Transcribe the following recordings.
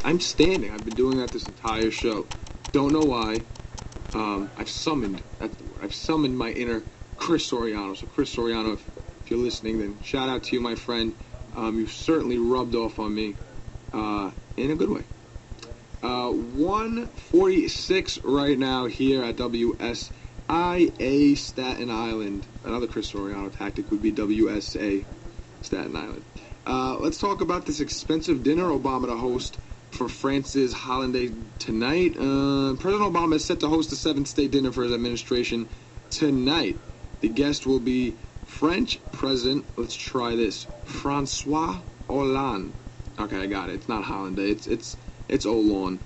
I'm standing. I've been doing that this entire show. Don't know why. I've summoned, that's the word, I've summoned my inner Chris Soriano. So Chris Soriano, if you're listening, then shout out to you, my friend. You've certainly rubbed off on me in a good way. 1:46 right now here at WSIA Staten Island. Another Chris Soriano tactic would be WSA Staten Island. Let's talk about this expensive dinner Obama to host for France's holiday tonight. President Obama is set to host a 7-state dinner for his administration tonight. The guest will be French President, let's try this, Francois Hollande. Okay, I got it. It's not Hollande. It's Hollande.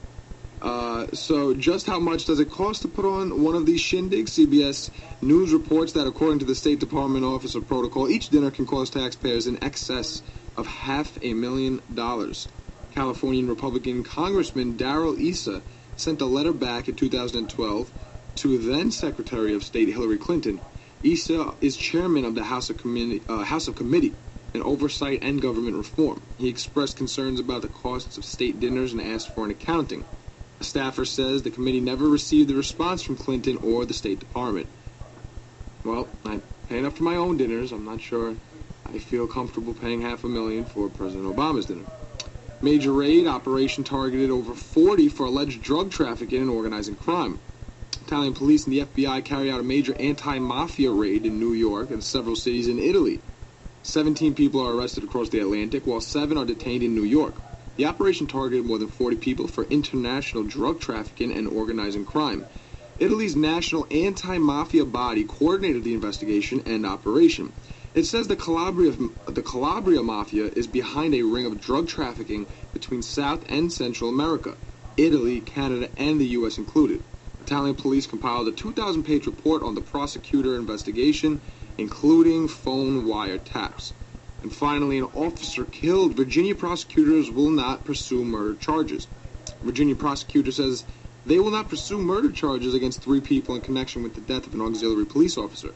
So just how much does it cost to put on one of these shindigs? CBS News reports that according to the State Department Office of Protocol, each dinner can cost taxpayers in excess of $500,000. Californian Republican Congressman Darrell Issa sent a letter back in 2012 to then Secretary of State Hillary Clinton. Issa is chairman of the House of Committee on Oversight and Government Reform. He expressed concerns about the costs of state dinners and asked for an accounting. A staffer says the committee never received a response from Clinton or the State Department. Well, I pay enough for my own dinners. I'm not sure I feel comfortable paying $500,000 for President Obama's dinner. Major raid operation targeted over 40 for alleged drug trafficking and organizing crime. Italian police and the FBI carry out a major anti-mafia raid in New York and several cities in Italy. 17 people are arrested across the Atlantic, while 7 are detained in New York. The operation targeted more than 40 people for international drug trafficking and organizing crime. Italy's national anti-mafia body coordinated the investigation and operation. It says the Calabria Mafia is behind a ring of drug trafficking between South and Central America, Italy, Canada, and the U.S. included. Italian police compiled a 2,000-page report on the prosecutor investigation, including phone wiretaps. And finally, an officer killed. Virginia prosecutors will not pursue murder charges. Virginia prosecutor says they will not pursue murder charges against 3 people in connection with the death of an auxiliary police officer.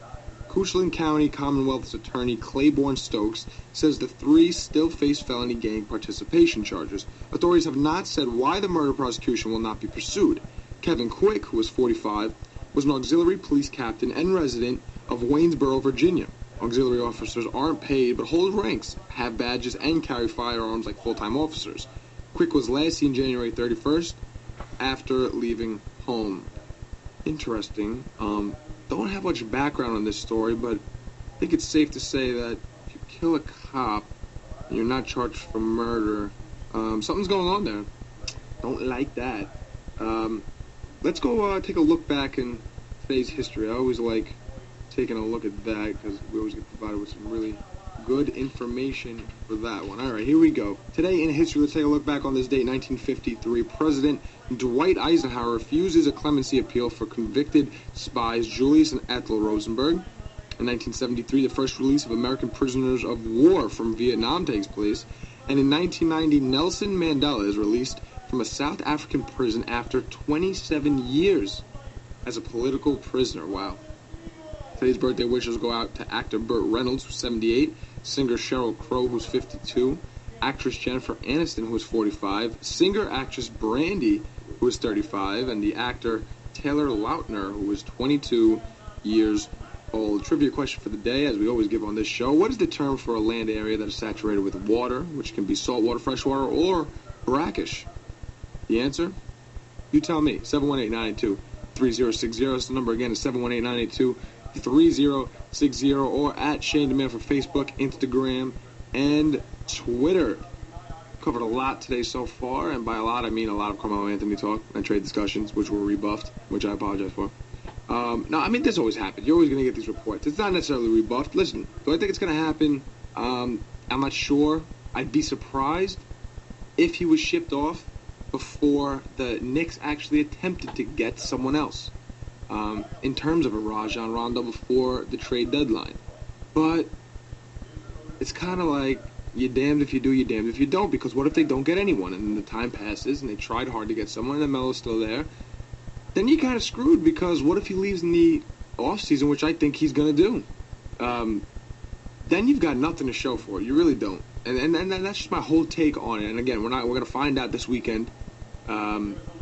Cushland County Commonwealth's attorney Claiborne Stokes says the 3 still face felony gang participation charges. Authorities have not said why the murder prosecution will not be pursued. Kevin Quick, who was 45, was an auxiliary police captain and resident of Waynesboro, Virginia. Auxiliary officers aren't paid but hold ranks, have badges, and carry firearms like full-time officers. Quick was last seen January 31st after leaving home. Interesting. Don't have much background on this story, but I think it's safe to say that if you kill a cop and you're not charged for murder, something's going on there. Don't like that. Let's go take a look back in today's history. I always like taking a look at that because we always get provided with some really good information for that one. All right, here we go. Today in history, let's take a look back on this date, 1953. President Dwight Eisenhower refuses a clemency appeal for convicted spies Julius and Ethel Rosenberg. In 1973, the first release of American prisoners of war from Vietnam takes place. And in 1990, Nelson Mandela is released from a South African prison after 27 years as a political prisoner. Wow. Today's birthday wishes go out to actor Burt Reynolds, who's 78, singer Sheryl Crow, who's 52, actress Jennifer Aniston, who is 45, singer-actress Brandy, who is 35, and the actor Taylor Lautner, who is 22 years old. Trivia question for the day, as we always give on this show. What is the term for a land area that is saturated with water, which can be saltwater, freshwater, or brackish? The answer? You tell me. 718-982-3060. The number again is 718-982-3060, or at Shane DiMaio for Facebook, Instagram, and Twitter. Covered a lot today so far, and by a lot I mean a lot of Carmelo Anthony talk and trade discussions, which were rebuffed, which I apologize for. No, I mean, this always happens. You're always going to get these reports. It's not necessarily rebuffed. Listen, do I think it's going to happen? I'm not sure. I'd be surprised if he was shipped off before the Knicks actually attempted to get someone else. In terms of a Rajon Rondo before the trade deadline. But it's kind of like, you're damned if you do, you're damned if you don't, because what if they don't get anyone and the time passes and they tried hard to get someone and Melo's still there? Then you're kind of screwed, because what if he leaves in the offseason, which I think he's going to do? Then you've got nothing to show for it. You really don't. And that's just my whole take on it. And again, we're gonna find out this weekend.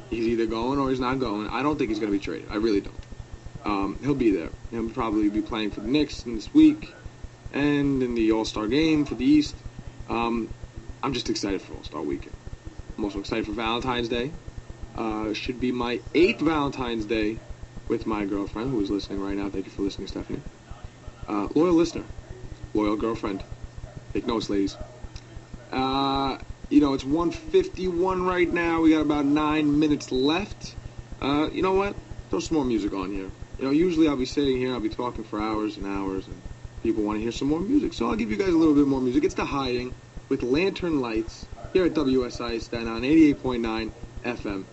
He's either going or he's not going. I don't think he's gonna be traded. I really don't. He'll be there. He'll probably be playing for the Knicks in this week, and in the All-Star game for the East. I'm just excited for All-Star Weekend. I'm also excited for Valentine's Day. Should be my 8th Valentine's Day with my girlfriend, who is listening right now. Thank you for listening, Stephanie. Loyal listener, loyal girlfriend. Take notes, ladies. It's 1:51 right now. We got about 9 minutes left. You know what? Throw some more music on here. Usually I'll be sitting here, I'll be talking for hours and hours, and people want to hear some more music. So I'll give you guys a little bit more music. It's The Hiding with Lantern Lights here at WSI Staten Island 88.9 FM.